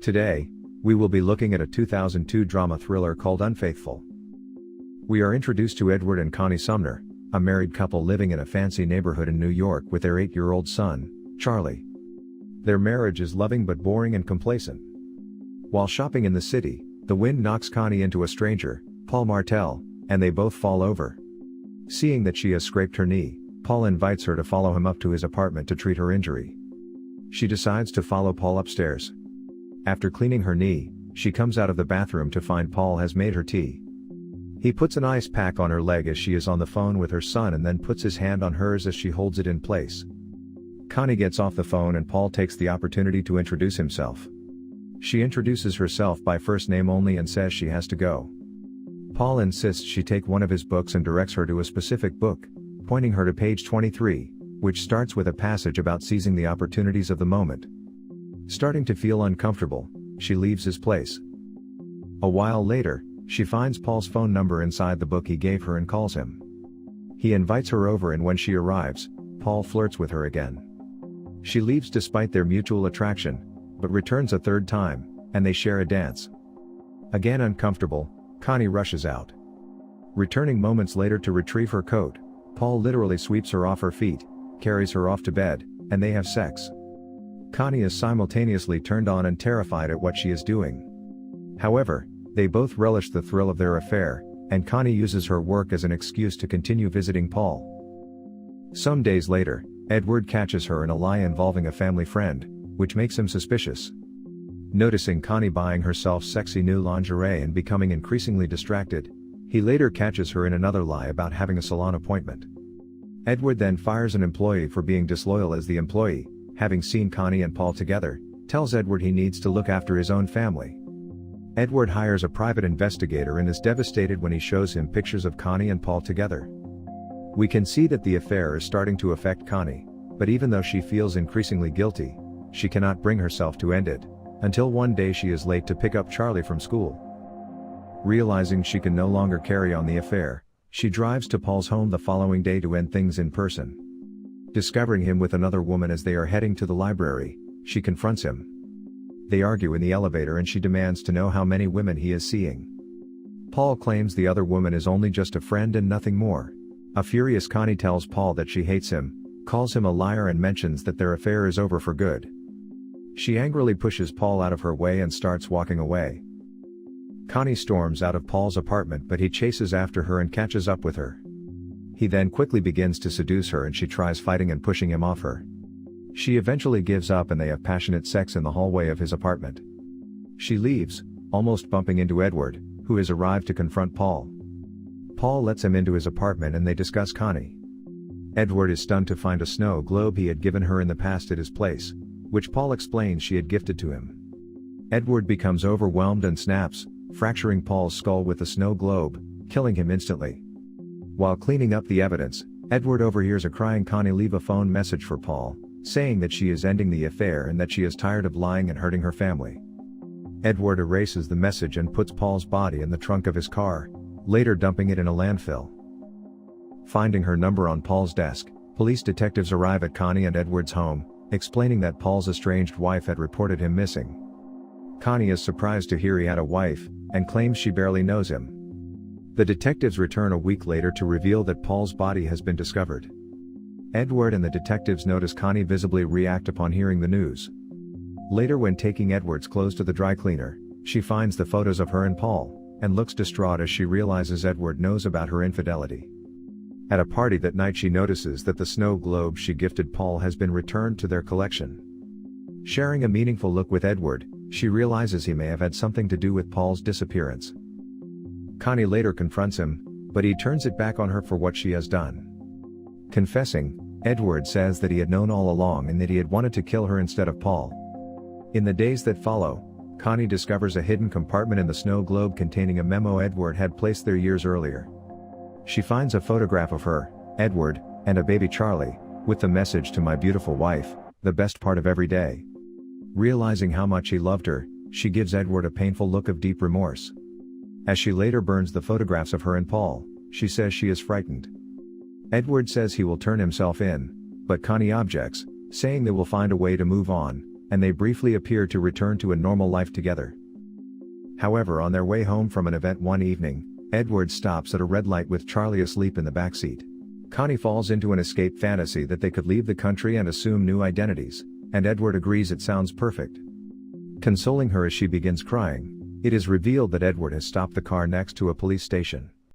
Today, we will be looking at a 2002 drama thriller called Unfaithful. We are introduced to Edward and Connie Sumner, a married couple living in a fancy neighborhood in New York with their 8-year-old son, Charlie. Their marriage is loving but boring and complacent. While shopping in the city, the wind knocks Connie into a stranger, Paul Martel, and they both fall over. Seeing that she has scraped her knee, Paul invites her to follow him up to his apartment to treat her injury. She decides to follow Paul upstairs. After cleaning her knee, she comes out of the bathroom to find Paul has made her tea. He puts an ice pack on her leg as she is on the phone with her son and then puts his hand on hers as she holds it in place. Connie gets off the phone and Paul takes the opportunity to introduce himself. She introduces herself by first name only and says she has to go. Paul insists she take one of his books and directs her to a specific book, pointing her to page 23, which starts with a passage about seizing the opportunities of the moment. Starting to feel uncomfortable, she leaves his place. A while later, she finds Paul's phone number inside the book he gave her and calls him. He invites her over and when she arrives, Paul flirts with her again. She leaves despite their mutual attraction, but returns a third time, and they share a dance. Again uncomfortable, Connie rushes out. Returning moments later to retrieve her coat, Paul literally sweeps her off her feet, carries her off to bed, and they have sex. Connie is simultaneously turned on and terrified at what she is doing. However, they both relish the thrill of their affair, and Connie uses her work as an excuse to continue visiting Paul. Some days later, Edward catches her in a lie involving a family friend, which makes him suspicious. Noticing Connie buying herself sexy new lingerie and becoming increasingly distracted, he later catches her in another lie about having a salon appointment. Edward then fires an employee for being disloyal as the employee, having seen Connie and Paul together, tells Edward he needs to look after his own family. Edward hires a private investigator and is devastated when he shows him pictures of Connie and Paul together. We can see that the affair is starting to affect Connie, but even though she feels increasingly guilty, she cannot bring herself to end it, until one day she is late to pick up Charlie from school. Realizing she can no longer carry on the affair, she drives to Paul's home the following day to end things in person. Discovering him with another woman as they are heading to the library, she confronts him. They argue in the elevator and she demands to know how many women he is seeing. Paul claims the other woman is only just a friend and nothing more. A furious Connie tells Paul that she hates him, calls him a liar and mentions that their affair is over for good. She angrily pushes Paul out of her way and starts walking away. Connie storms out of Paul's apartment but he chases after her and catches up with her. He then quickly begins to seduce her and she tries fighting and pushing him off her. She eventually gives up and they have passionate sex in the hallway of his apartment. She leaves, almost bumping into Edward, who has arrived to confront Paul. Paul lets him into his apartment and they discuss Connie. Edward is stunned to find a snow globe he had given her in the past at his place, which Paul explains she had gifted to him. Edward becomes overwhelmed and snaps, fracturing Paul's skull with the snow globe, killing him instantly. While cleaning up the evidence, Edward overhears a crying Connie leave a phone message for Paul, saying that she is ending the affair and that she is tired of lying and hurting her family. Edward erases the message and puts Paul's body in the trunk of his car, later dumping it in a landfill. Finding her number on Paul's desk, police detectives arrive at Connie and Edward's home, explaining that Paul's estranged wife had reported him missing. Connie is surprised to hear he had a wife, and claims she barely knows him. The detectives return a week later to reveal that Paul's body has been discovered. Edward and the detectives notice Connie visibly react upon hearing the news. Later when taking Edward's clothes to the dry cleaner, she finds the photos of her and Paul, and looks distraught as she realizes Edward knows about her infidelity. At a party that night she notices that the snow globe she gifted Paul has been returned to their collection. Sharing a meaningful look with Edward, she realizes he may have had something to do with Paul's disappearance. Connie later confronts him, but he turns it back on her for what she has done. Confessing, Edward says that he had known all along and that he had wanted to kill her instead of Paul. In the days that follow, Connie discovers a hidden compartment in the snow globe containing a memo Edward had placed there years earlier. She finds a photograph of her, Edward, and a baby Charlie, with the message "To my beautiful wife, the best part of every day." Realizing how much he loved her, she gives Edward a painful look of deep remorse. As she later burns the photographs of her and Paul, she says she is frightened. Edward says he will turn himself in, but Connie objects, saying they will find a way to move on, and they briefly appear to return to a normal life together. However, on their way home from an event one evening, Edward stops at a red light with Charlie asleep in the backseat. Connie falls into an escape fantasy that they could leave the country and assume new identities, and Edward agrees it sounds perfect. Consoling her as she begins crying, it is revealed that Edward has stopped the car next to a police station.